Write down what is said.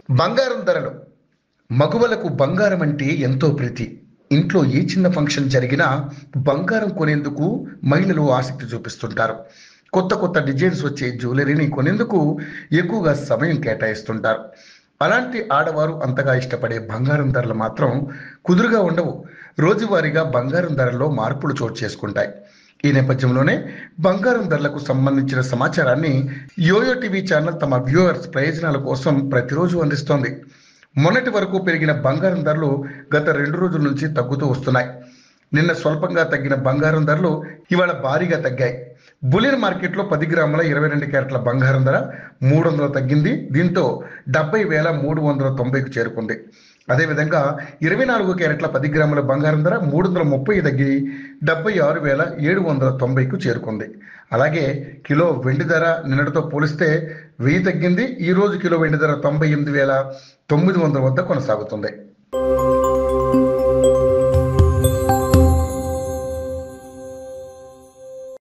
బంగారం ధరలు. మగువలకు బంగారం అంటే ఎంతో ప్రీతి. ఇంట్లో ఏ చిన్న ఫంక్షన్ జరిగినా బంగారం కొనేందుకు మహిళలు ఆసక్తి చూపిస్తుంటారు. కొత్త కొత్త డిజైన్స్ వచ్చే జ్యువెలరీని కొనేందుకు ఎక్కువగా సమయం కేటాయిస్తుంటారు. అలాంటి ఆడవారు అంతగా ఇష్టపడే బంగారం ధరలు మాత్రం కుదురుగా ఉండవు. రోజువారీగా బంగారం ధరల్లో మార్పులు చోటు చేసుకుంటాయి. ఈ నేపథ్యంలోనే బంగారం ధరలకు సంబంధించిన సమాచారాన్ని యోయో టీవీ ఛానల్ తమ వ్యూవర్స్ ప్రయోజనాల కోసం ప్రతిరోజు అందిస్తోంది. మొన్నటి వరకు పెరిగిన బంగారం ధరలు గత 2 రోజుల నుంచి తగ్గుతూ వస్తున్నాయి. నిన్న స్వల్పంగా తగ్గిన బంగారం ధరలు ఇవాళ భారీగా తగ్గాయి. బులియన్ మార్కెట్లో 10 గ్రాముల 22 క్యారెట్ల బంగారం ధర 300 తగ్గింది. దీంతో 70,390కు చేరుకుంది. అదేవిధంగా 24 క్యారెట్ల 10 గ్రాముల బంగారం ధర 330 తగ్గి 76,790కు చేరుకుంది. అలాగే కిలో వెండి ధర నిన్నటితో పోలిస్తే 1000 తగ్గింది. ఈ రోజు కిలో వెండి ధర 98,900 వద్ద కొనసాగుతుంది.